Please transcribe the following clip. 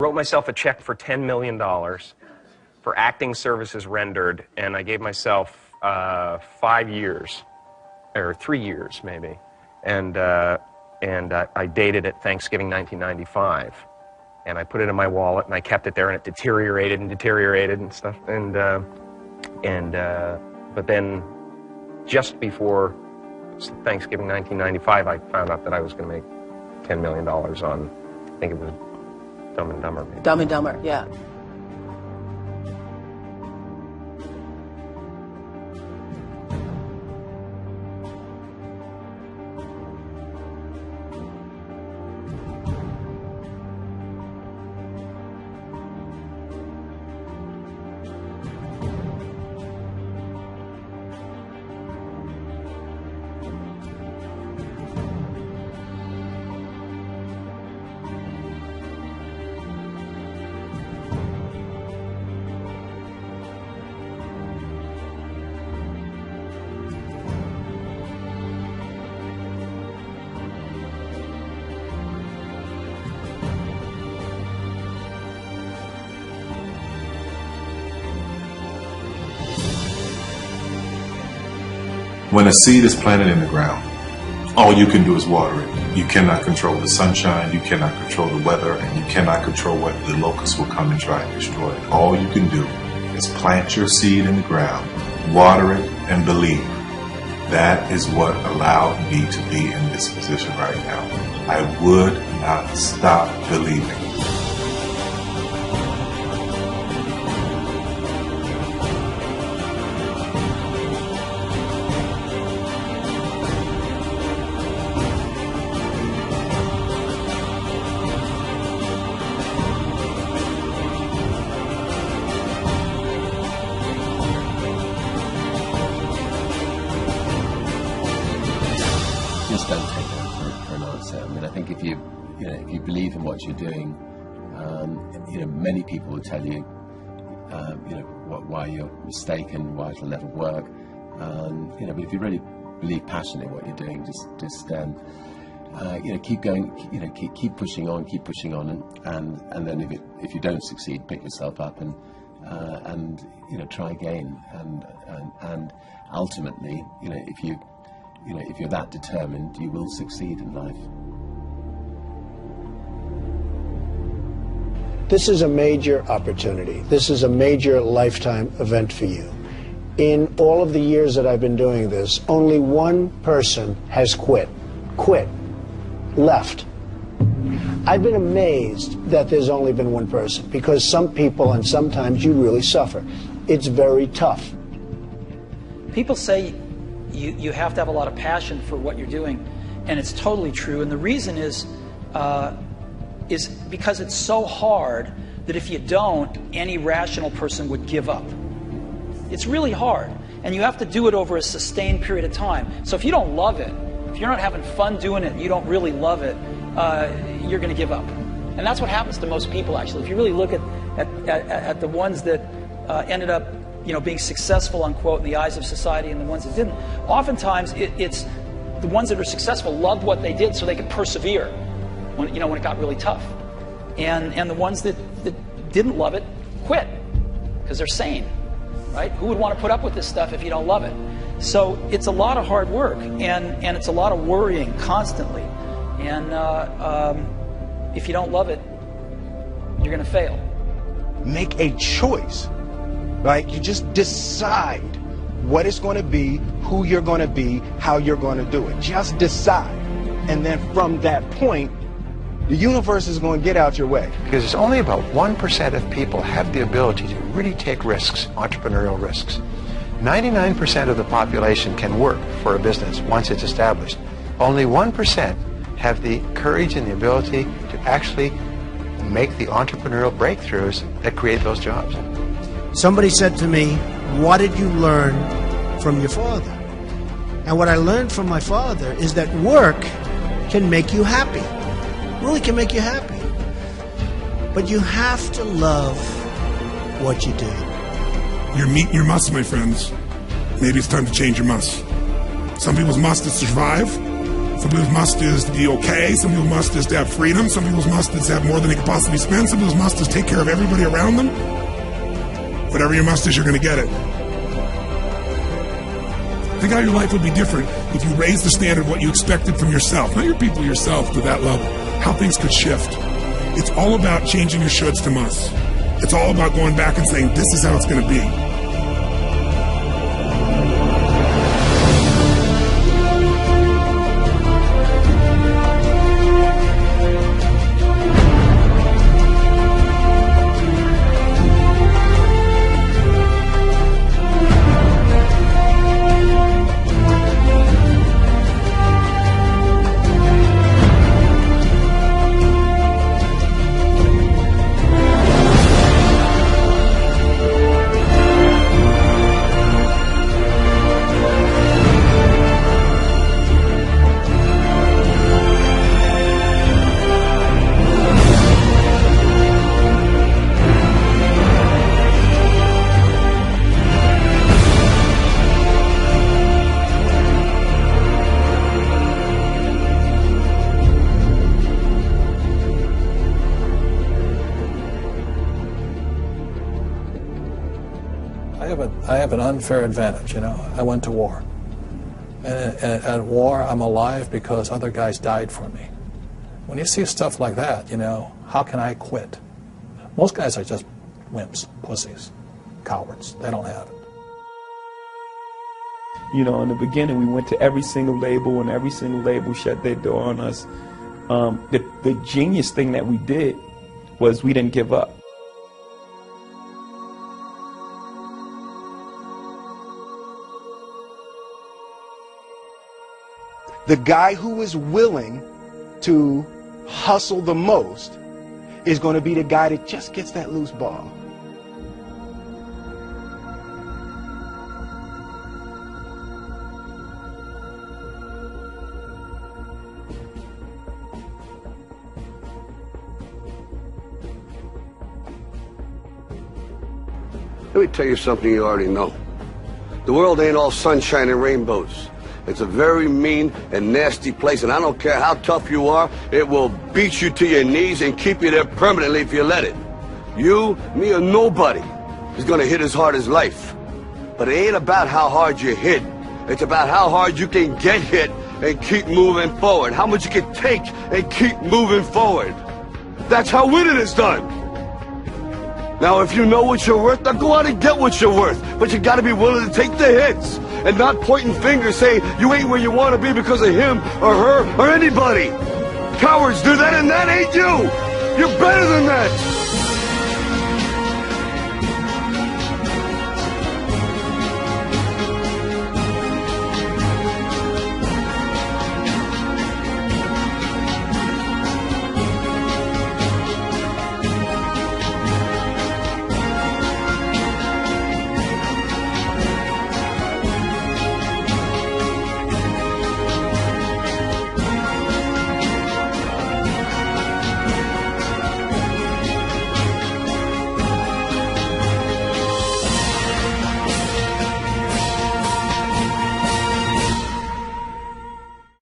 Wrote myself a check for $10 million for acting services rendered, and I gave myself 5 years, or 3 years maybe, and I dated it Thanksgiving 1995, and I put it in my wallet, and I kept it there, and it deteriorated and stuff, but then just before Thanksgiving 1995, I found out that I was going to make $10 million on, I think it was Dumb and Dumber. Maybe. Dumb and Dumber, yeah. When a seed is planted in the ground, all you can do is water it. You cannot control the sunshine, you cannot control the weather, and you cannot control whether the locusts will come and try and destroy it. All you can do is plant your seed in the ground, water it, and believe. That is what allowed me to be in this position right now. I would not stop believing. Just don't take that for an answer. I mean, I think if you believe in what you're doing, many people will tell you, why you're mistaken, why it'll never work. But if you really believe passionately in what you're doing, just keep going. Keep pushing on, and then if you don't succeed, pick yourself up and try again. And ultimately, if you're that determined, you will succeed in life. This is a major opportunity. This is a major lifetime event for you. In all of the years that I've been doing this, only one person has quit, left. I've been amazed that there's only been one person, because some people, and sometimes you really suffer. It's very tough. People say you have to have a lot of passion for what you're doing, and it's totally true. And the reason is because it's so hard that if you don't, any rational person would give up. It's really hard, and you have to do it over a sustained period of time. So if you don't love it, if you're not having fun doing it, and you don't really love it, you're going to give up. And that's what happens to most people, actually. If you really look at the ones that ended up being successful, unquote, in the eyes of society, and the ones that didn't, oftentimes it's the ones that are successful loved what they did so they could persevere when it got really tough. And the ones that didn't love it quit because they're sane, right? Who would want to put up with this stuff if you don't love it? So it's a lot of hard work, and it's a lot of worrying constantly. And if you don't love it, you're going to fail. Make a choice. Right? You just decide what it's going to be, who you're going to be, how you're going to do it. Just decide. And then from that point, the universe is going to get out your way. Because it's only about 1% of people have the ability to really take risks, entrepreneurial risks. 99% of the population can work for a business once it's established. Only 1% have the courage and the ability to actually make the entrepreneurial breakthroughs that create those jobs. Somebody said to me, what did you learn from your father? And what I learned from my father is that work can make you happy. Really can make you happy. But you have to love what you do. You're meeting your must, my friends. Maybe it's time to change your must. Some people's must is to survive. Some people's must is to be okay. Some people's must is to have freedom. Some people's must is to have more than they could possibly spend. Some people's must is take care of everybody around them. Whatever your must is, you're going to get it. Think how your life would be different if you raised the standard of what you expected from yourself, not your people, yourself, to that level. How things could shift. It's all about changing your shoulds to musts. It's all about going back and saying, this is how it's going to be. I have an unfair advantage, you know. I went to war. And at war, I'm alive because other guys died for me. When you see stuff like that, you know, how can I quit? Most guys are just wimps, pussies, cowards. They don't have it. You know, in the beginning, we went to every single label, and every single label shut their door on us. The genius thing that we did was we didn't give up. The guy who is willing to hustle the most is going to be the guy that just gets that loose ball. Let me tell you something you already know. The world ain't all sunshine and rainbows. It's a very mean and nasty place, and I don't care how tough you are, it will beat you to your knees and keep you there permanently if you let it. You, me, or nobody is gonna hit as hard as life. But it ain't about how hard you hit. It's about how hard you can get hit and keep moving forward. How much you can take and keep moving forward. That's how winning is done. Now, if you know what you're worth, now go out and get what you're worth. But you gotta be willing to take the hits and not pointing fingers saying you ain't where you want to be because of him or her or anybody. Cowards do that, and that ain't you. You're better than that.